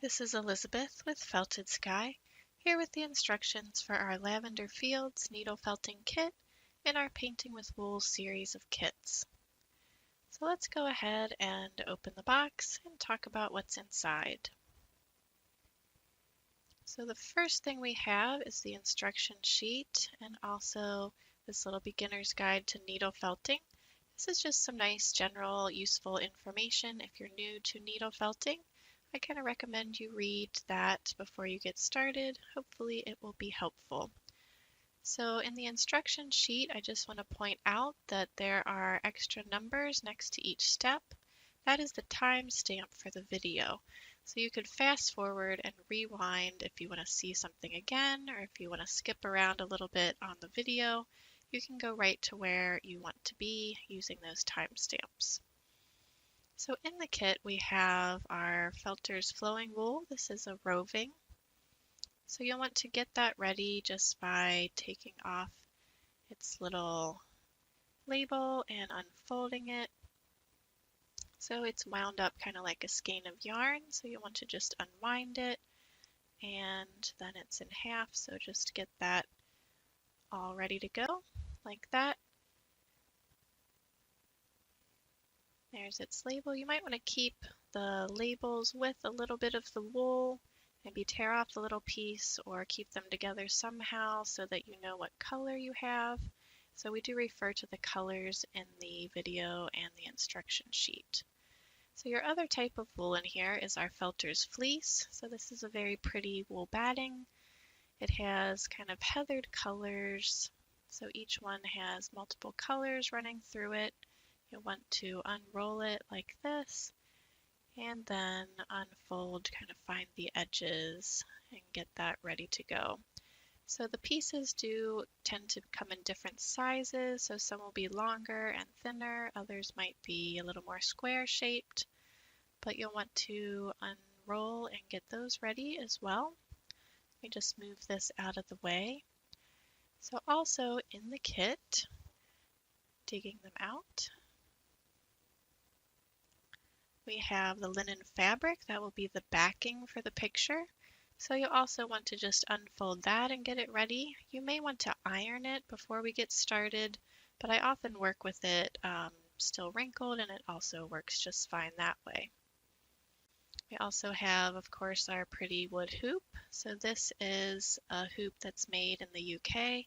This is Elizabeth with Felted Sky, here with the instructions for our Lavender Fields needle felting kit in our Painting with Wool series of kits. So let's go ahead and open the box and talk about what's inside. So the first thing we have is the instruction sheet and also this little beginner's guide to needle felting. This is just some nice general useful information if you're new to needle felting. I kind of recommend you read that before you get started. Hopefully it will be helpful. So in the instruction sheet, I just want to point out that there are extra numbers next to each step. That is the timestamp for the video. So you could fast forward and rewind if you want to see something again, or if you want to skip around a little bit on the video, you can go right to where you want to be using those timestamps. So in the kit, we have our Felter's Flowing Wool. This is a roving. So you'll want to get that ready just by taking off its little label and unfolding it. So it's wound up kind of like a skein of yarn. So you'll want to just unwind it, and then it's in half. So just get that all ready to go like that. There's its label. You might want to keep the labels with a little bit of the wool, maybe tear off the little piece or keep them together somehow so that you know what color you have. So we do refer to the colors in the video and the instruction sheet. So your other type of wool in here is our Felter's Fleece. So this is a very pretty wool batting. It has kind of heathered colors. So each one has multiple colors running through it. You'll want to unroll it like this and then unfold, kind of find the edges and get that ready to go. So the pieces do tend to come in different sizes, so some will be longer and thinner, others might be a little more square shaped, but you'll want to unroll and get those ready as well. Let me just move this out of the way. So also in the kit, digging them out, we have the linen fabric. That will be the backing for the picture. So you'll also want to just unfold that and get it ready. You may want to iron it before we get started, but I often work with it still wrinkled, and it also works just fine that way. We also have, of course, our pretty wood hoop. So this is a hoop that's made in the UK.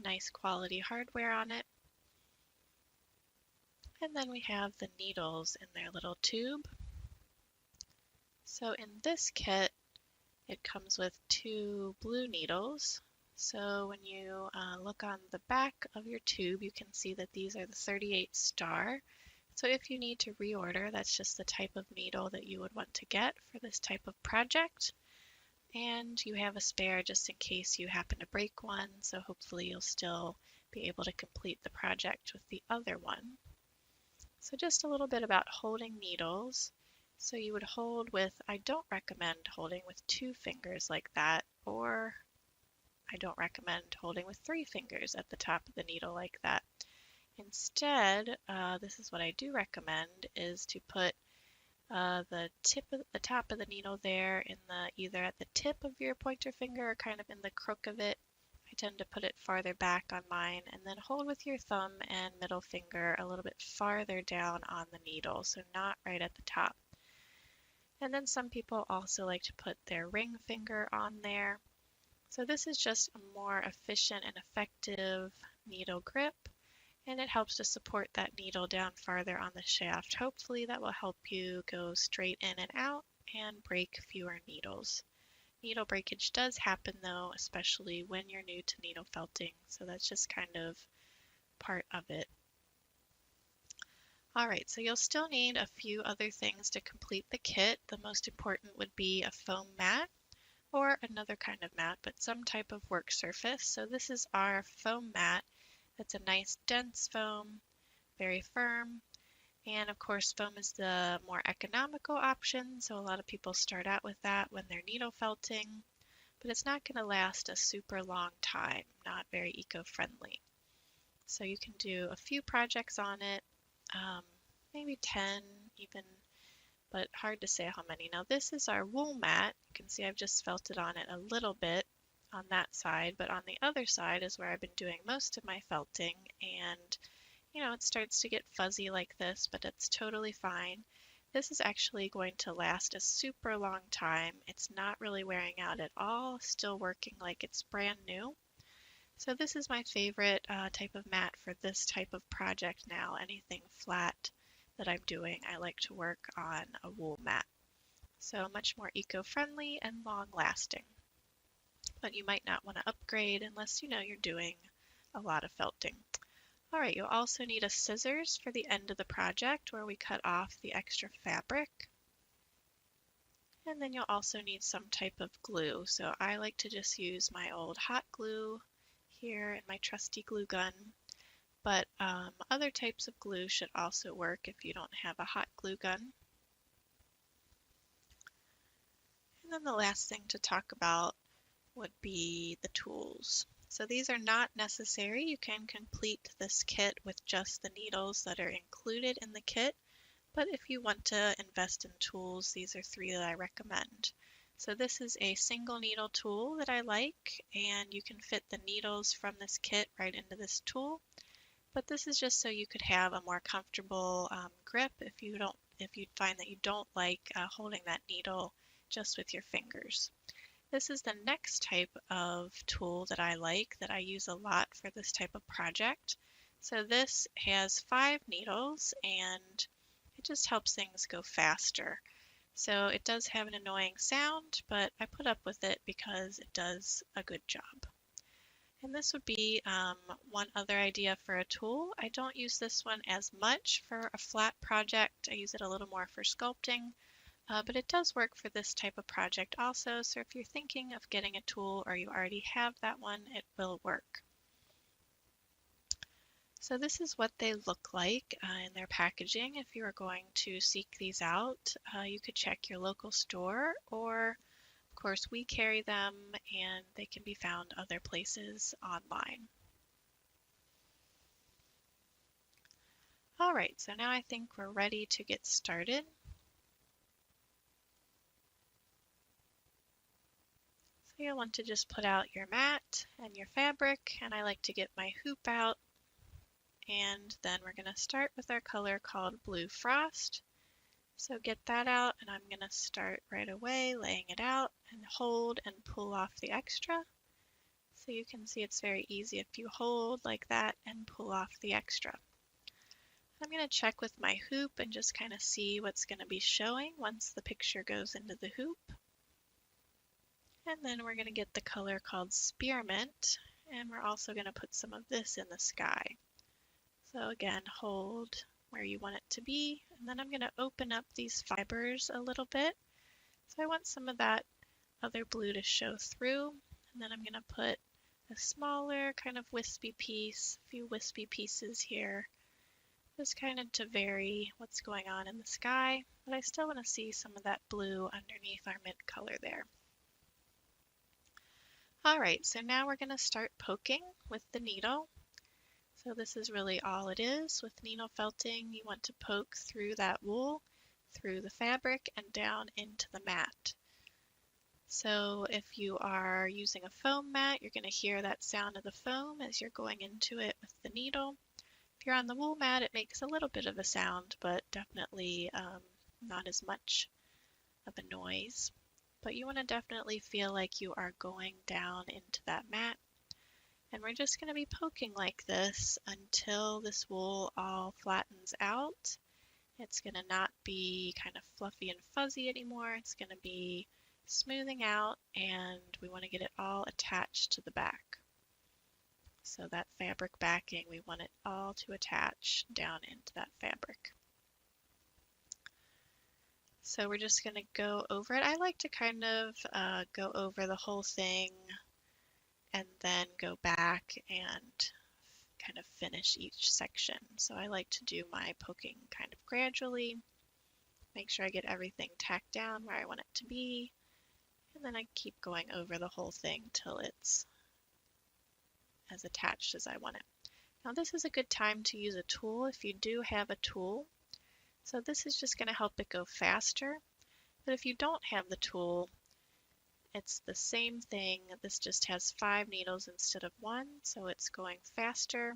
Nice quality hardware on it. And then we have the needles in their little tube. So in this kit, it comes with 2 blue needles. So when you look on the back of your tube, you can see that these are the 38 star. So if you need to reorder, that's just the type of needle that you would want to get for this type of project. And you have a spare just in case you happen to break one. So hopefully you'll still be able to complete the project with the other one. So just a little bit about holding needles. So you would hold with, I don't recommend holding with 2 fingers like that, or I don't recommend holding with 3 fingers at the top of the needle like that. Instead, this is what I do recommend, is to put the top of the needle there in either at the tip of your pointer finger or kind of in the crook of it. I tend to put it farther back on mine, and then hold with your thumb and middle finger a little bit farther down on the needle, so not right at the top. And then some people also like to put their ring finger on there. So this is just a more efficient and effective needle grip, and it helps to support that needle down farther on the shaft. Hopefully that will help you go straight in and out and break fewer needles. Needle breakage does happen though, especially when you're new to needle felting, so that's just kind of part of it. Alright, so you'll still need a few other things to complete the kit. The most important would be a foam mat or another kind of mat, but some type of work surface. So this is our foam mat. It's a nice dense foam, very firm. And of course, foam is the more economical option, so a lot of people start out with that when they're needle felting, but it's not going to last a super long time, not very eco-friendly. So you can do a few projects on it, maybe 10 even, but hard to say how many. Now this is our wool mat. You can see I've just felted on it a little bit on that side, but on the other side is where I've been doing most of my felting, and it starts to get fuzzy like this, but it's totally fine. This is actually going to last a super long time. It's not really wearing out at all, still working like it's brand new. So this is my favorite type of mat for this type of project now. Anything flat that I'm doing, I like to work on a wool mat. So much more eco-friendly and long-lasting. But you might not want to upgrade unless you're doing a lot of felting. All right, you'll also need a scissors for the end of the project where we cut off the extra fabric. And then you'll also need some type of glue. So I like to just use my old hot glue here and my trusty glue gun. But other types of glue should also work if you don't have a hot glue gun. And then the last thing to talk about would be the tools. So these are not necessary. You can complete this kit with just the needles that are included in the kit, but if you want to invest in tools, these are 3 that I recommend. So this is a single needle tool that I like, and you can fit the needles from this kit right into this tool, but this is just so you could have a more comfortable grip if you find that you don't like holding that needle just with your fingers. This is the next type of tool that I like, that I use a lot for this type of project. So this has 5 needles and it just helps things go faster. So it does have an annoying sound, but I put up with it because it does a good job. And this would be one other idea for a tool. I don't use this one as much for a flat project. I use it a little more for sculpting. But it does work for this type of project also, so if you're thinking of getting a tool or you already have that one, it will work. So this is what they look like in their packaging. If you are going to seek these out, you could check your local store, or of course we carry them and they can be found other places online. All right, so now I think we're ready to get started. So you'll want to just put out your mat and your fabric, and I like to get my hoop out, and then we're going to start with our color called Blue Frost. So get that out, and I'm going to start right away laying it out and hold and pull off the extra. So you can see it's very easy if you hold like that and pull off the extra. I'm going to check with my hoop and just kind of see what's going to be showing once the picture goes into the hoop. And then we're going to get the color called Spearmint, and we're also going to put some of this in the sky. So again, hold where you want it to be, and then I'm going to open up these fibers a little bit. So I want some of that other blue to show through, and then I'm going to put a smaller kind of wispy piece, a few wispy pieces here, just kind of to vary what's going on in the sky, but I still want to see some of that blue underneath our mint color there. All right, so now we're going to start poking with the needle. So this is really all it is with needle felting. You want to poke through that wool, through the fabric, and down into the mat. So if you are using a foam mat, you're going to hear that sound of the foam as you're going into it with the needle. If you're on the wool mat, it makes a little bit of a sound, but definitely not as much of a noise. But you want to definitely feel like you are going down into that mat. And we're just going to be poking like this until this wool all flattens out. It's going to not be kind of fluffy and fuzzy anymore. It's going to be smoothing out, and we want to get it all attached to the back. So that fabric backing, we want it all to attach down into that fabric. So we're just going to go over it. I like to kind of go over the whole thing and then go back and kind of finish each section. So I like to do my poking kind of gradually, make sure I get everything tacked down where I want it to be, and then I keep going over the whole thing till it's as attached as I want it. Now this is a good time to use a tool if you do have a tool. So this is just going to help it go faster. But if you don't have the tool, it's the same thing. This just has 5 needles instead of 1, so it's going faster.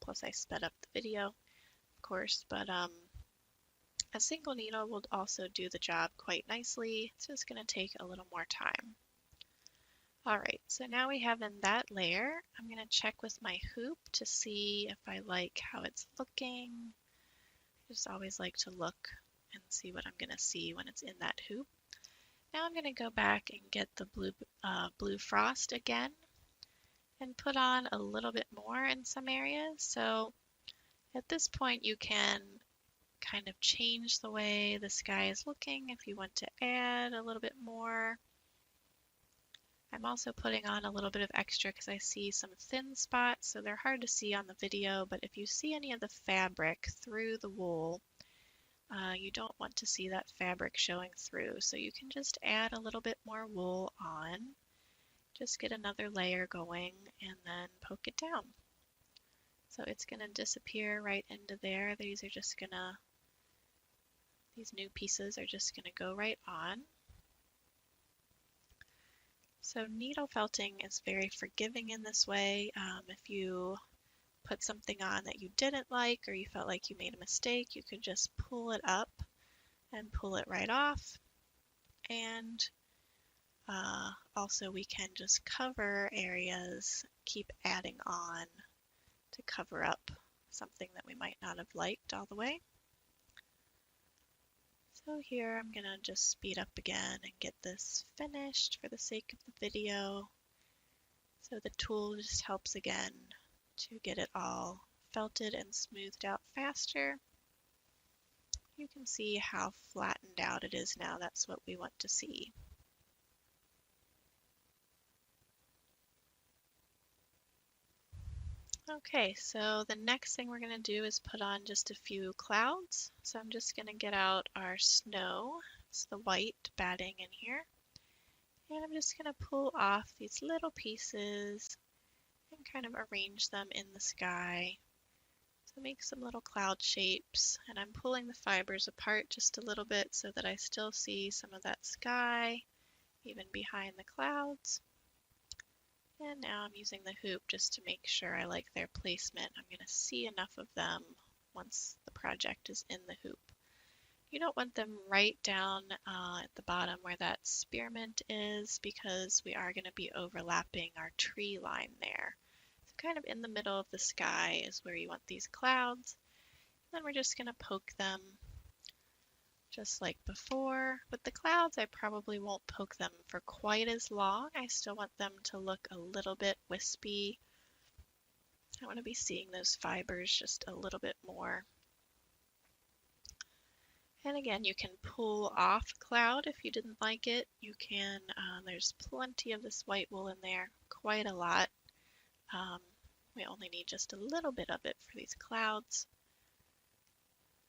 Plus I sped up the video, of course, but a single needle will also do the job quite nicely. It's just going to take a little more time. Alright, so now we have in that layer, I'm going to check with my hoop to see if I like how it's looking. I just always like to look and see what I'm going to see when it's in that hoop. Now I'm going to go back and get the blue frost again and put on a little bit more in some areas. So at this point you can kind of change the way the sky is looking if you want to add a little bit more. I'm also putting on a little bit of extra because I see some thin spots, so they're hard to see on the video, but if you see any of the fabric through the wool, you don't want to see that fabric showing through, so you can just add a little bit more wool on. Just get another layer going and then poke it down. So it's going to disappear right into there. These new pieces are just going to go right on. So needle felting is very forgiving in this way. If you put something on that you didn't like or you felt like you made a mistake, you could just pull it up and pull it right off. And also we can just cover areas, keep adding on to cover up something that we might not have liked all the way. So here I'm going to just speed up again and get this finished for the sake of the video. So the tool just helps again to get it all felted and smoothed out faster. You can see how flattened out it is now. That's what we want to see. Okay, so the next thing we're going to do is put on just a few clouds. So I'm just going to get out our snow. It's the white batting in here. And I'm just going to pull off these little pieces and kind of arrange them in the sky. So make some little cloud shapes. And I'm pulling the fibers apart just a little bit so that I still see some of that sky, even behind the clouds. And now I'm using the hoop just to make sure I like their placement. I'm going to see enough of them once the project is in the hoop. You don't want them right down at the bottom where that spearmint is because we are going to be overlapping our tree line there. So kind of in the middle of the sky is where you want these clouds. And then we're just going to poke them just like before. With the clouds, I probably won't poke them for quite as long. I still want them to look a little bit wispy. I want to be seeing those fibers just a little bit more. And again, you can pull off cloud if you didn't like it. You can, there's plenty of this white wool in there, quite a lot. We only need just a little bit of it for these clouds.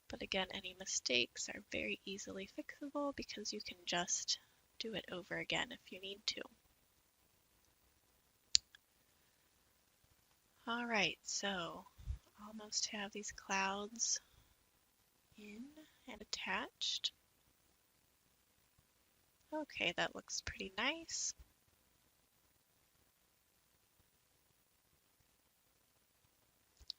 But again, any mistakes are very easily fixable because you can just do it over again if you need to. All right, so almost have these clouds in and attached. Okay, that looks pretty nice.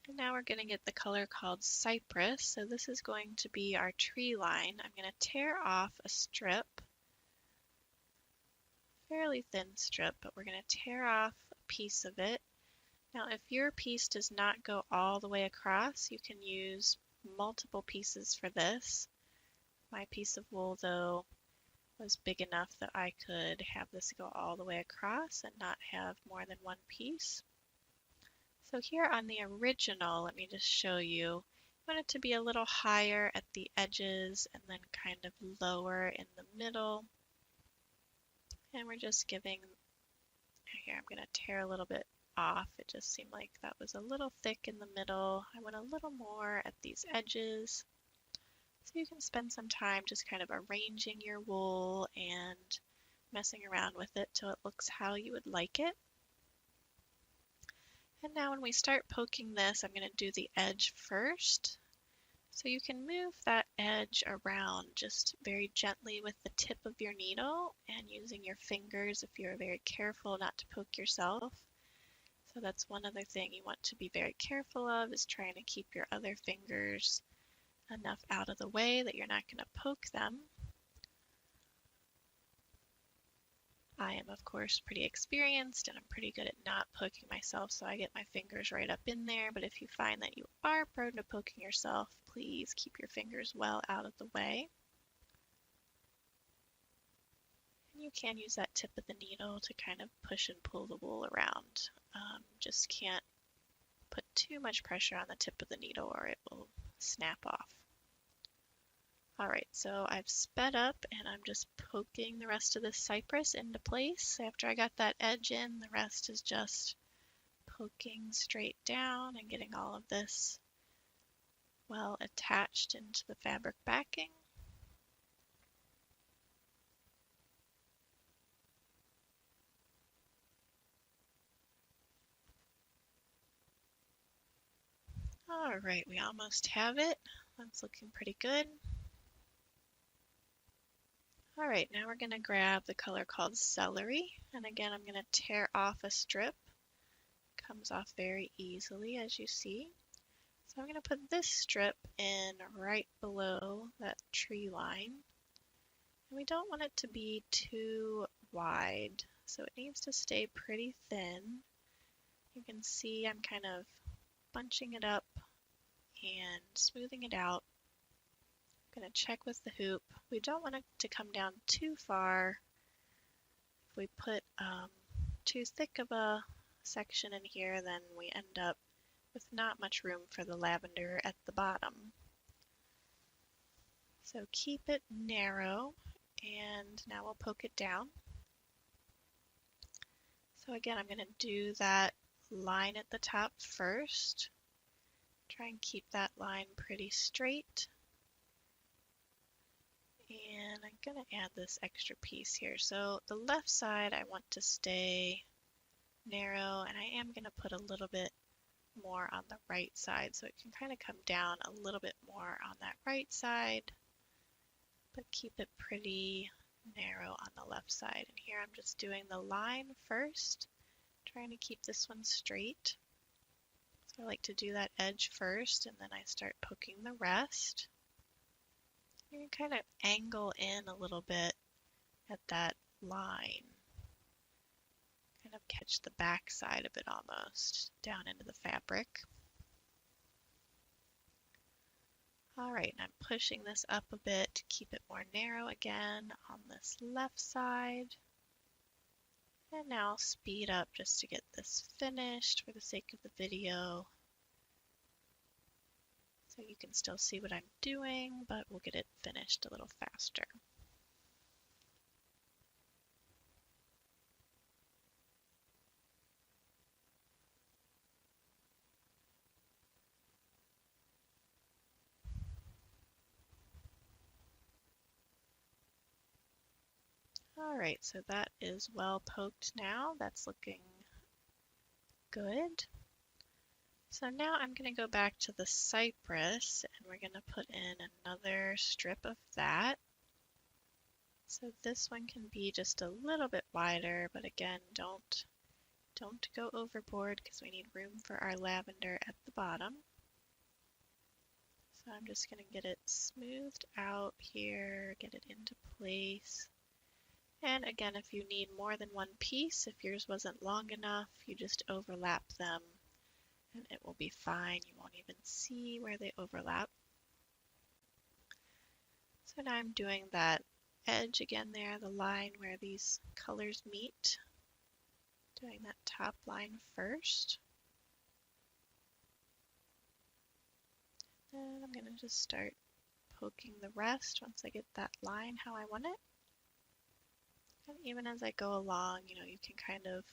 And now we're going to get the color called Cypress. So this is going to be our tree line. I'm going to tear off a strip, fairly thin strip, but we're going to tear off a piece of it. Now if your piece does not go all the way across, you can use multiple pieces for this. My piece of wool though was big enough that I could have this go all the way across and not have more than one piece. So here on the original, let me just show you, I want it to be a little higher at the edges and then kind of lower in the middle. And we're just giving, here I'm going to tear a little bit off. It just seemed like that was a little thick in the middle. I want a little more at these edges. So you can spend some time just kind of arranging your wool and messing around with it till it looks how you would like it. And now when we start poking this, I'm going to do the edge first. So you can move that edge around just very gently with the tip of your needle and using your fingers if you're very careful not to poke yourself. So that's one other thing you want to be very careful of, is trying to keep your other fingers enough out of the way that you're not going to poke them. I am, of course, pretty experienced and I'm pretty good at not poking myself, so I get my fingers right up in there. But if you find that you are prone to poking yourself, please keep your fingers well out of the way. And you can use that tip of the needle to kind of push and pull the wool around. Just can't put too much pressure on the tip of the needle or it will snap off. Alright, so I've sped up and I'm just poking the rest of this cypress into place. After I got that edge in, the rest is just poking straight down and getting all of this well attached into the fabric backing. Alright, we almost have it. That's looking pretty good. Alright, now we're going to grab the color called Celery, and again I'm going to tear off a strip. Comes off very easily, as you see. So I'm going to put this strip in right below that tree line. And we don't want it to be too wide, so it needs to stay pretty thin. You can see I'm kind of bunching it up and smoothing it out. I'm going to check with the hoop. We don't want it to come down too far. If we put too thick of a section in here, then we end up with not much room for the lavender at the bottom. So keep it narrow, and now we'll poke it down. So again, I'm going to do that line at the top first. Try and keep that line pretty straight. And I'm going to add this extra piece here. So the left side I want to stay narrow, and I am going to put a little bit more on the right side so it can kind of come down a little bit more on that right side, but keep it pretty narrow on the left side. And here I'm just doing the line first, trying to keep this one straight. So I like to do that edge first, and then I start poking the rest. You can kind of angle in a little bit at that line. Kind of catch the back side of it almost down into the fabric. Alright, and I'm pushing this up a bit to keep it more narrow again on this left side. And now I'll speed up just to get this finished for the sake of the video. So you can still see what I'm doing, but we'll get it finished a little faster. Alright, so that is well poked now. That's looking good. So now I'm going to go back to the cypress and we're going to put in another strip of that. So this one can be just a little bit wider, but again, don't go overboard because we need room for our lavender at the bottom. So I'm just going to get it smoothed out here, get it into place. And again, if you need more than one piece, if yours wasn't long enough, you just overlap them and it will be fine. You won't even see where they overlap. So now I'm doing that edge again there, the line where these colors meet. Doing that top line first. And I'm going to just start poking the rest once I get that line how I want it. And even as I go along, you can kind of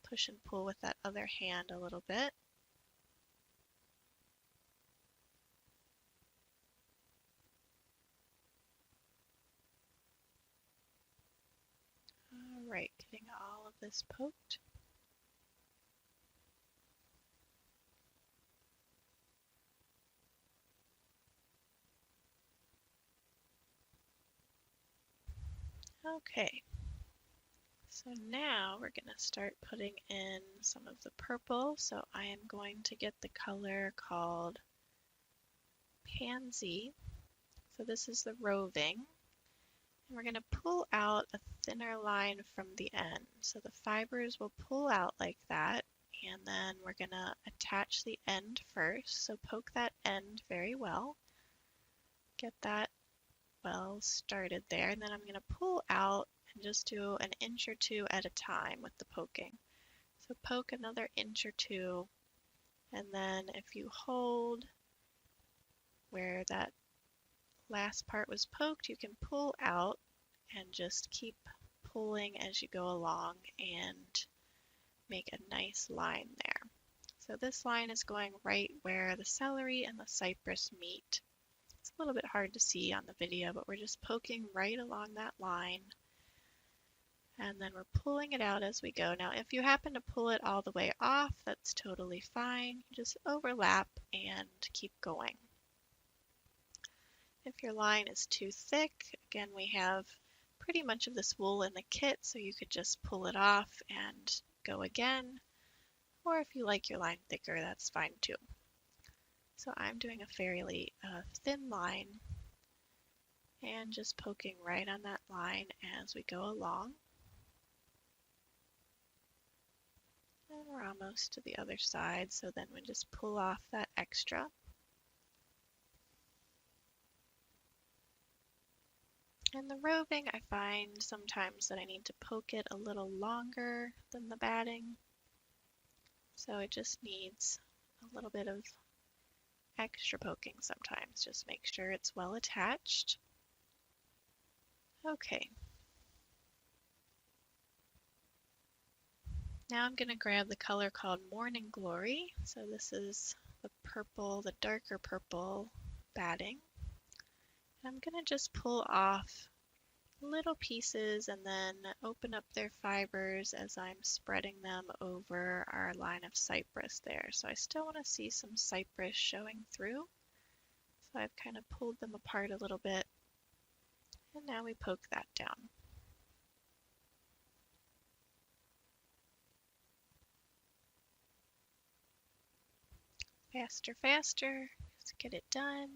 push and pull with that other hand a little bit. Alright, getting all of this poked. Okay, so now we're going to start putting in some of the purple. So I am going to get the color called Pansy. So this is the roving. And we're going to pull out a thinner line from the end. So the fibers will pull out like that. And then we're going to attach the end first. So poke that end very well. Get that well started there. And then I'm going to pull out and just do an inch or two at a time with the poking. So poke another inch or two. And then if you hold where that last part was poked, you can pull out and just keep pulling as you go along and make a nice line there. So this line is going right where the celery and the cypress meet. It's a little bit hard to see on the video, but we're just poking right along that line. And then we're pulling it out as we go. Now, if you happen to pull it all the way off, that's totally fine. You just overlap and keep going. If your line is too thick, again, we have pretty much of this wool in the kit, so you could just pull it off and go again. Or if you like your line thicker, that's fine too. So I'm doing a fairly thin line and just poking right on that line as we go along. And we're almost to the other side, so then we just pull off that extra. And the roving, I find sometimes that I need to poke it a little longer than the batting. So it just needs a little bit of extra poking sometimes. Just make sure it's well attached. Okay. Now I'm going to grab the color called Morning Glory. So this is the purple, the darker purple batting. And I'm going to just pull off little pieces and then open up their fibers as I'm spreading them over our line of cypress there. So I still want to see some cypress showing through. So I've kind of pulled them apart a little bit. And now we poke that down. Faster, faster. Let's get it done.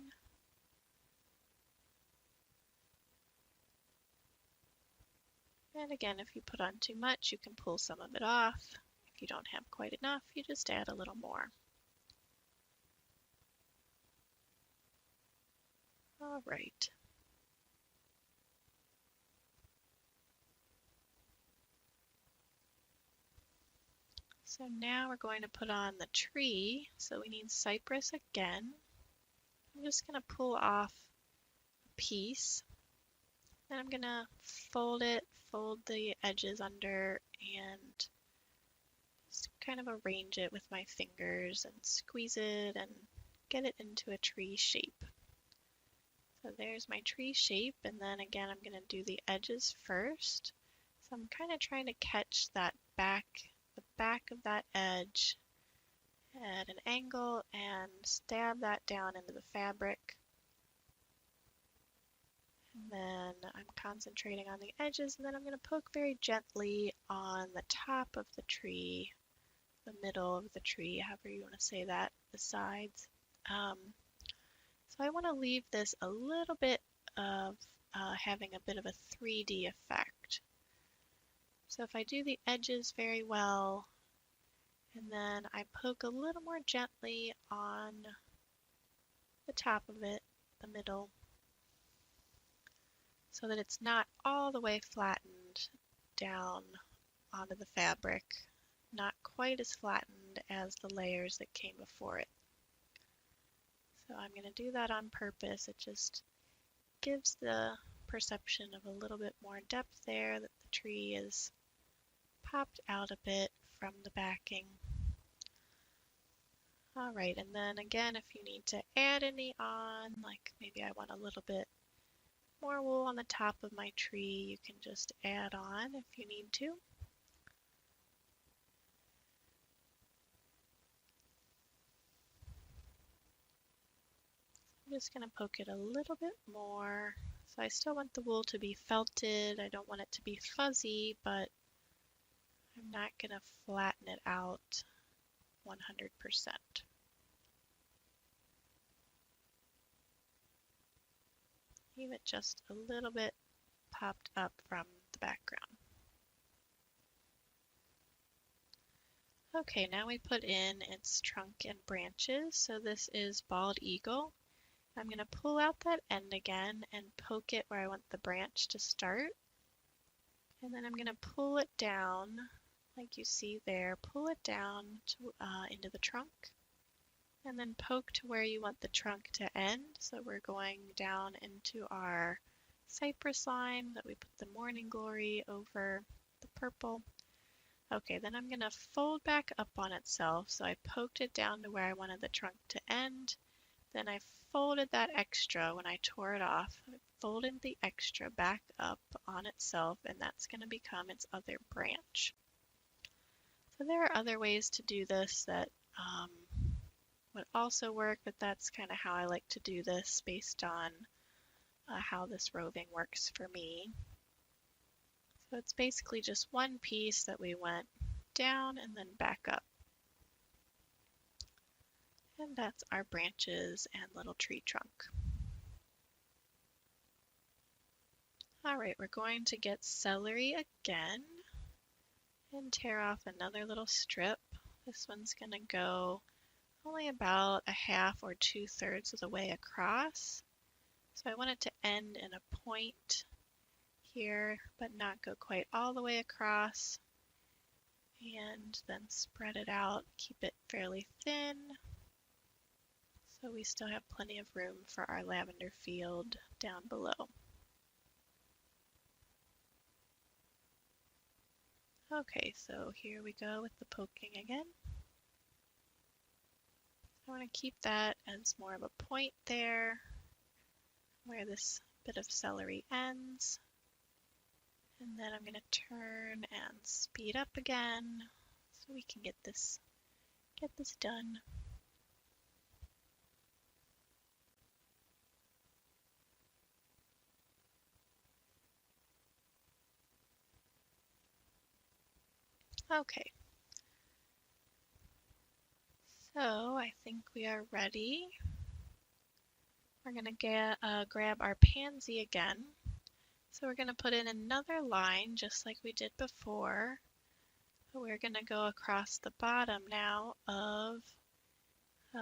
And again, if you put on too much, you can pull some of it off. If you don't have quite enough, you just add a little more. All right. So now we're going to put on the tree. So we need cypress again. I'm just going to pull off a piece. And I'm going to fold it, fold the edges under, and just kind of arrange it with my fingers and squeeze it and get it into a tree shape. So there's my tree shape, and then again I'm going to do the edges first. So I'm kind of trying to catch that the back of that edge at an angle and stab that down into the fabric. And then I'm concentrating on the edges, and then I'm going to poke very gently on the top of the tree, the middle of the tree, however you want to say that, the sides. So I want to leave this a little bit of having a bit of a 3D effect. So if I do the edges very well, and then I poke a little more gently on the top of it, the middle, so that it's not all the way flattened down onto the fabric, not quite as flattened as the layers that came before it. So I'm going to do that on purpose. It just gives the perception of a little bit more depth there, that the tree is popped out a bit from the backing. Alright, and then again, if you need to add any on, like maybe I want a little bit more wool on the top of my tree, you can just add on if you need to. I'm just going to poke it a little bit more So I still want the wool to be felted. I don't want it to be fuzzy, but I'm not going to flatten it out 100%. Leave it just a little bit popped up from the background. Okay, now we put in its trunk and branches. So this is bald eagle. I'm going to pull out that end again and poke it where I want the branch to start. And then I'm going to pull it down, like you see there, pull it down to, into the trunk. And then poke to where you want the trunk to end. So we're going down into our cypress line that we put the morning glory over the purple. Okay, then I'm going to fold back up on itself. So I poked it down to where I wanted the trunk to end. Then I folded that extra when I tore it off. I folded the extra back up on itself, and that's going to become its other branch. So there are other ways to do this that would also work, but that's kind of how I like to do this based on how this roving works for me. So it's basically just one piece that we went down and then back up. And that's our branches and little tree trunk. All right, we're going to get celery again and tear off another little strip. This one's going to go only about a half or 2/3 of the way across. So I want it to end in a point here, but not go quite all the way across. And then spread it out, keep it fairly thin, so we still have plenty of room for our lavender field down below. Okay, so here we go with the poking again. I want to keep that as more of a point there, where this bit of celery ends. And then I'm going to turn and speed up again so we can get this done. Okay. So I think we are ready. We're going to grab our pansy again. So we're going to put in another line just like we did before. We're going to go across the bottom now of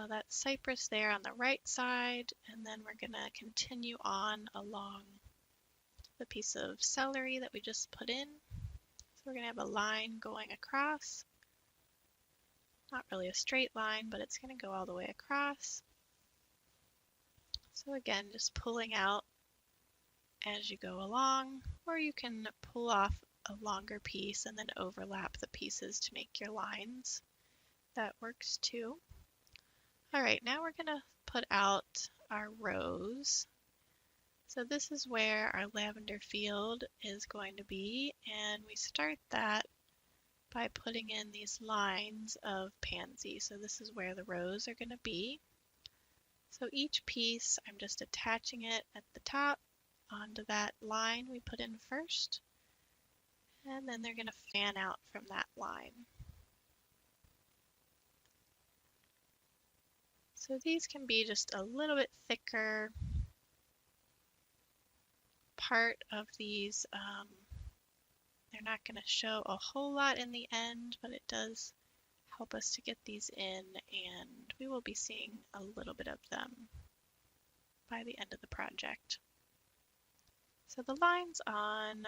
that cypress there on the right side, and then we're going to continue on along the piece of celery that we just put in. So we're going to have a line going across. Not really a straight line, but it's going to go all the way across. So again, just pulling out as you go along, or you can pull off a longer piece and then overlap the pieces to make your lines. That works too. All right, now we're going to put out our rose. So this is where our lavender field is going to be, and we start that by putting in these lines of pansy. So this is where the rows are going to be. So each piece, I'm just attaching it at the top onto that line we put in first, and then they're going to fan out from that line. So these can be just a little bit thicker. Part of these, they're not going to show a whole lot in the end, but it does help us to get these in, and we will be seeing a little bit of them by the end of the project. So the lines on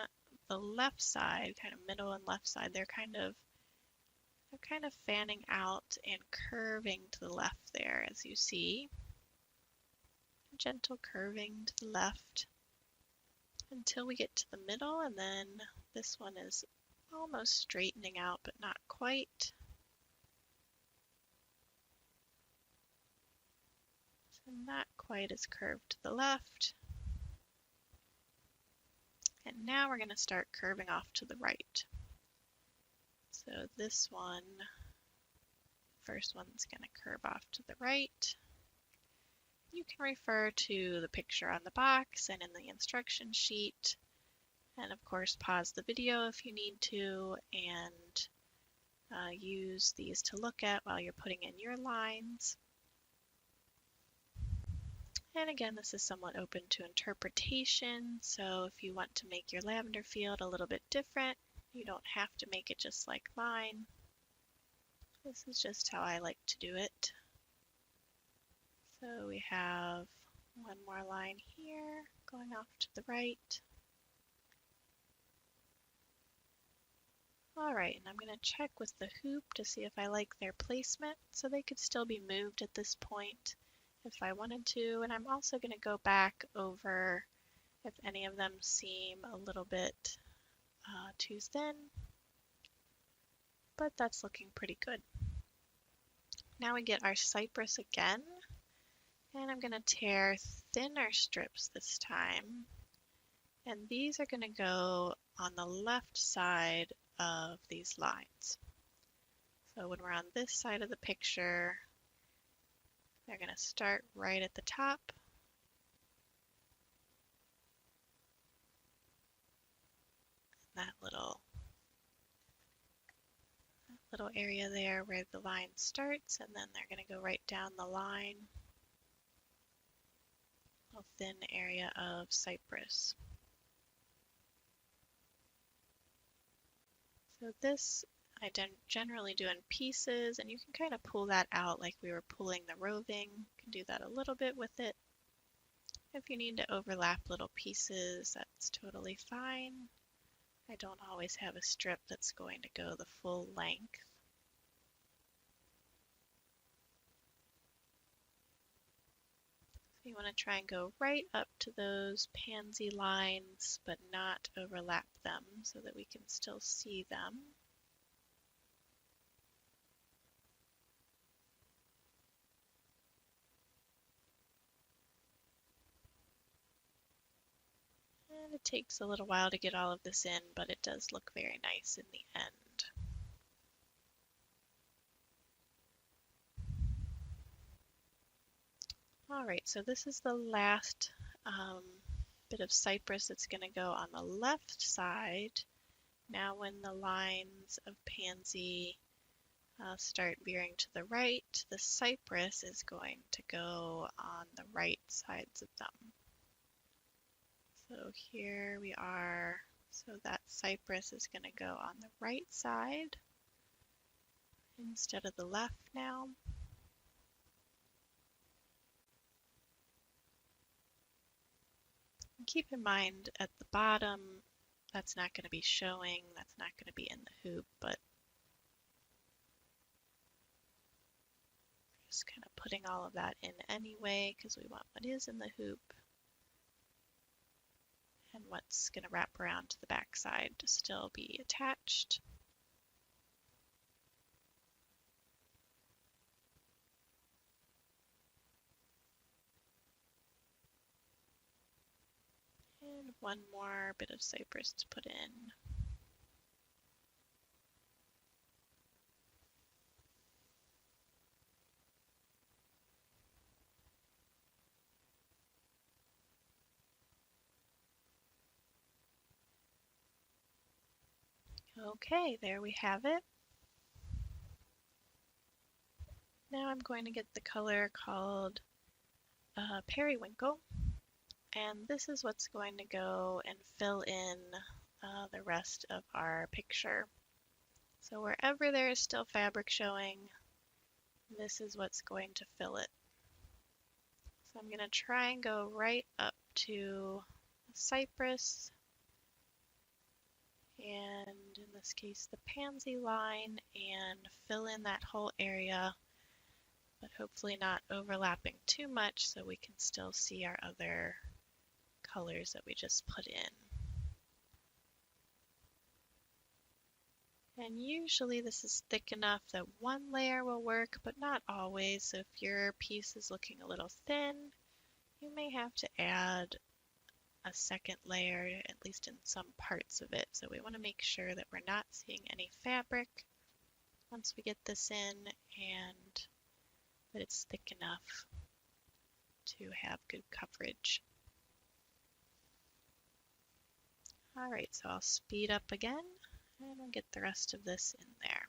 the left side, kind of middle and left side, they're kind of fanning out and curving to the left there, as you see. Gentle curving to the left until we get to the middle, and then this one is almost straightening out, but not quite. So not quite as curved to the left. And now we're going to start curving off to the right. So this one, first one's going to curve off to the right. you can refer to the picture on the box and in the instruction sheet. And of course, pause the video if you need to, and use these to look at while you're putting in your lines. And again, this is somewhat open to interpretation, so if you want to make your lavender field a little bit different, you don't have to make it just like mine. This is just how I like to do it. So we have one more line here going off to the right. Alright, and I'm going to check with the hoop to see if I like their placement, so they could still be moved at this point if I wanted to, and I'm also going to go back over if any of them seem a little bit too thin, but that's looking pretty good. Now we get our cypress again, and I'm going to tear thinner strips this time, and these are going to go on the left side of these lines. So when we're on this side of the picture, they're going to start right at the top. That little area there where the line starts, and then they're going to go right down the line. A thin area of cypress. So this I generally do in pieces, and you can kind of pull that out like we were pulling the roving. You can do that a little bit with it. If you need to overlap little pieces, that's totally fine. I don't always have a strip that's going to go the full length. So you want to try and go right up to those pansy lines, but not overlap them so that we can still see them. And it takes a little while to get all of this in, but it does look very nice in the end. Alright, so this is the last bit of cypress that's going to go on the left side. Now when the lines of pansy start veering to the right, the cypress is going to go on the right sides of them. So here we are. So that cypress is going to go on the right side instead of the left now. And keep in mind at the bottom, that's not going to be showing, that's not going to be in the hoop, but just kind of putting all of that in anyway because we want what is in the hoop and what's going to wrap around to the back side to still be attached. And one more bit of cypress to put in. Okay, there we have it. Now I'm going to get the color called Periwinkle, and this is what's going to go and fill in the rest of our picture. So wherever there is still fabric showing, this is what's going to fill it. So I'm going to try and go right up to the cypress, and in this case the pansy line, and fill in that whole area, but hopefully not overlapping too much so we can still see our other colors that we just put in. And usually this is thick enough that one layer will work, but not always. So if your piece is looking a little thin, you may have to add a second layer, at least in some parts of it. So we want to make sure that we're not seeing any fabric once we get this in, and that it's thick enough. to have good coverage. All right, so I'll speed up again and we'll get the rest of this in there.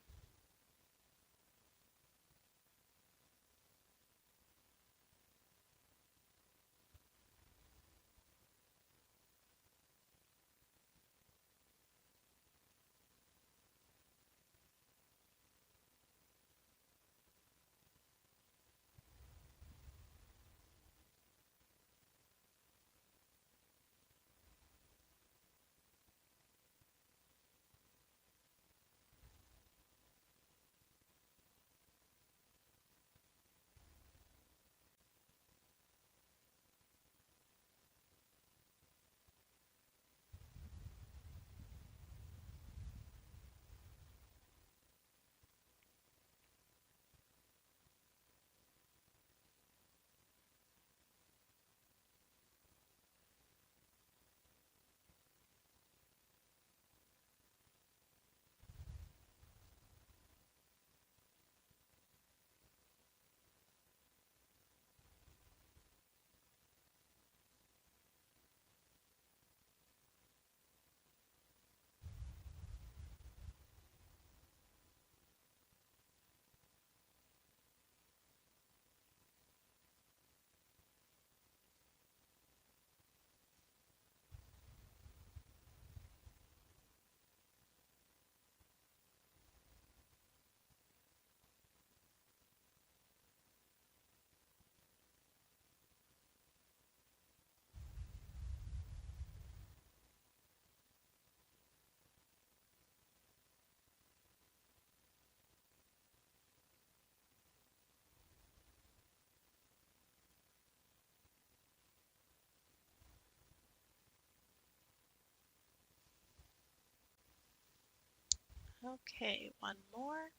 Okay, one more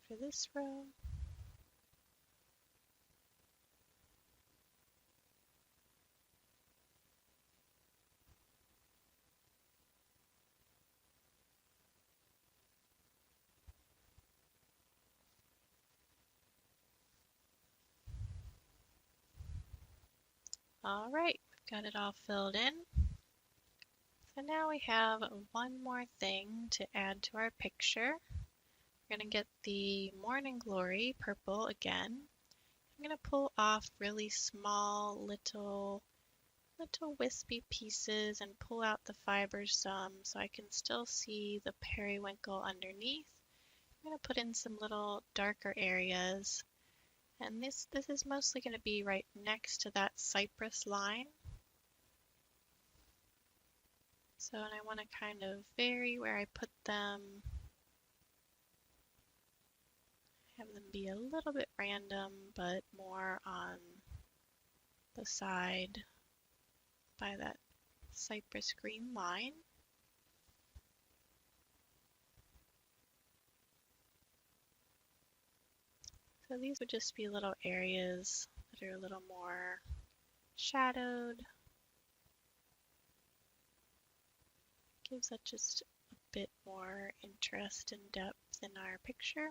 for this row. All right, we've got it all filled in. So now we have one more thing to add to our picture. We're going to get the Morning Glory purple again. I'm going to pull off really small little wispy pieces and pull out the fibers some so I can still see the periwinkle underneath. I'm going to put in some little darker areas, and this is mostly going to be right next to that cypress line. So, and I want to kind of vary where I put them, have them be a little bit random, but more on the side by that cypress green line. So these would just be little areas that are a little more shadowed. Gives that just a bit more interest and depth in our picture.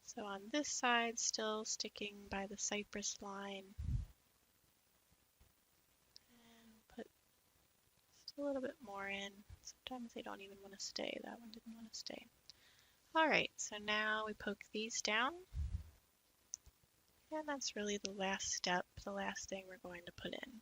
So on this side, still sticking by the cypress line. And put just a little bit more in. Sometimes they don't even want to stay. That one didn't want to stay. All right, so now we poke these down. And that's really the last step, the last thing we're going to put in.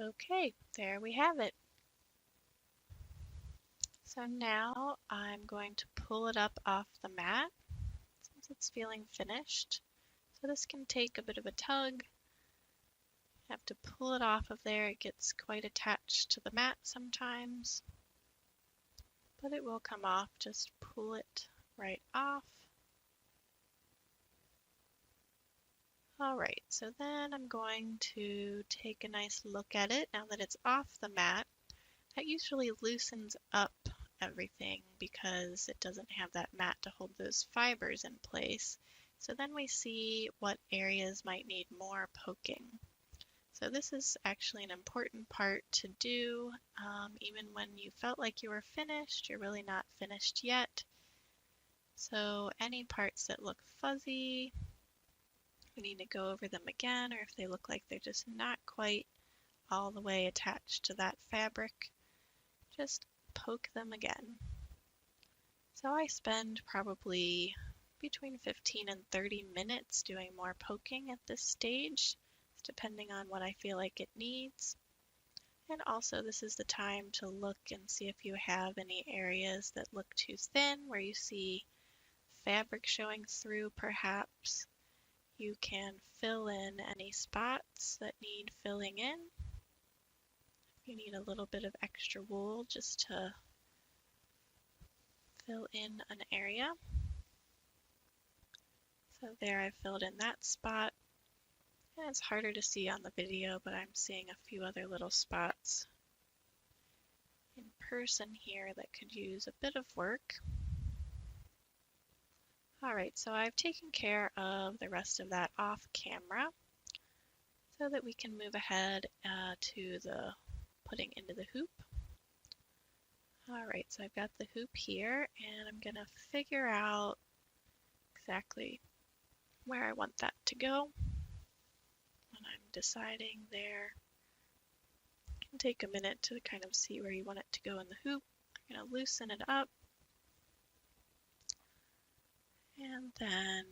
Okay, there we have it. So now I'm going to pull it up off the mat since it's feeling finished. So this can take a bit of a tug, Have to pull it off of there. It gets quite attached to the mat sometimes, but it will come off. Just pull it right off. All right, so then I'm going to take a nice look at it now that it's off the mat. That usually loosens up everything because it doesn't have that mat to hold those fibers in place. So then we see what areas might need more poking. So this is actually an important part to do. Even when you felt like you were finished, you're really not finished yet. So any parts that look fuzzy, we need to go over them again, or if they look like they're just not quite all the way attached to that fabric, just poke them again. So I spend probably between 15 and 30 minutes doing more poking at this stage, depending on what I feel like it needs. And also this is the time to look and see if you have any areas that look too thin, where you see fabric showing through perhaps. You can fill in any spots that need filling in. You need a little bit of extra wool just to fill in an area. So there I filled in that spot. And it's harder to see on the video, but I'm seeing a few other little spots in person here that could use a bit of work. All right, so I've taken care of the rest of that off camera so that we can move ahead to the putting into the hoop. All right, so I've got the hoop here, and I'm gonna figure out exactly where I want that to go. When I'm deciding there, it can take a minute to kind of see where you want it to go in the hoop. I'm gonna loosen it up, and then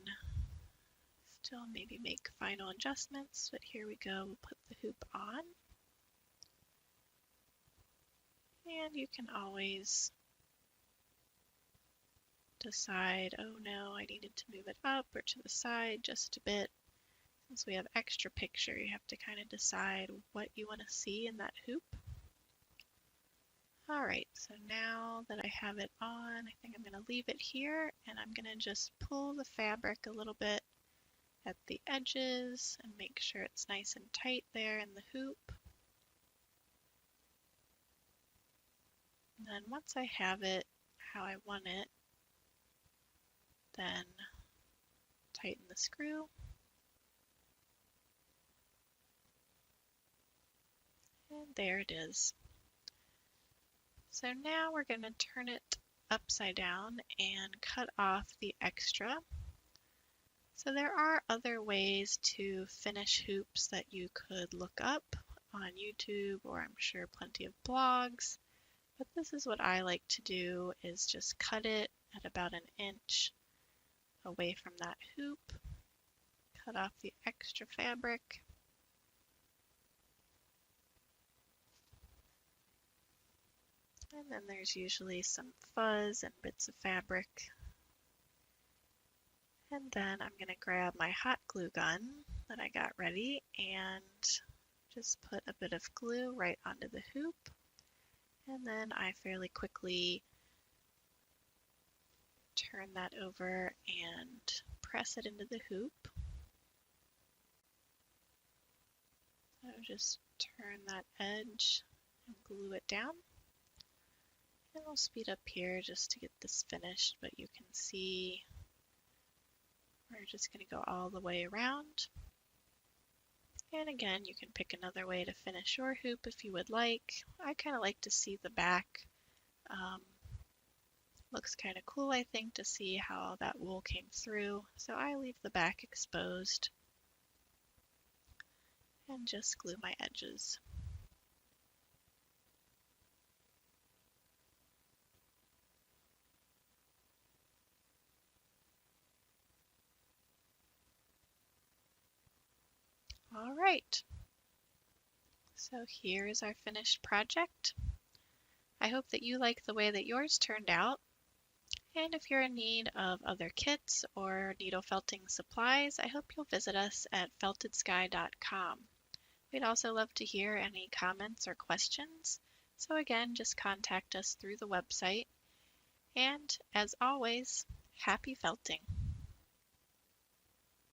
still maybe make final adjustments, but here we go. We'll put the hoop on. And you can always decide, oh no, I needed to move it up or to the side just a bit. Since we have extra picture, you have to kind of decide what you want to see in that hoop. All right, so now that I have it on, I think I'm going to leave it here, and I'm going to just pull the fabric a little bit at the edges and make sure it's nice and tight there in the hoop. And then once I have it how I want it, then tighten the screw. And there it is. So now we're going to turn it upside down and cut off the extra. So there are other ways to finish hoops that you could look up on YouTube, or I'm sure plenty of blogs. But this is what I like to do, is just cut it at about an inch away from that hoop. Cut off the extra fabric. And then there's usually some fuzz and bits of fabric. And then I'm going to grab my hot glue gun that I got ready and just put a bit of glue right onto the hoop. And then I fairly quickly turn that over and press it into the hoop. So just turn that edge and glue it down. And we'll speed up here just to get this finished, but you can see we're just going to go all the way around. And again, you can pick another way to finish your hoop if you would like. I kind of like to see the back. Looks kind of cool, I think, to see how that wool came through. So I leave the back exposed and just glue my edges. All right, so here is our finished project. I hope that you like the way that yours turned out. And if you're in need of other kits or needle felting supplies, I hope you'll visit us at feltedsky.com. We'd also love to hear any comments or questions. So again, just contact us through the website. And as always, happy felting!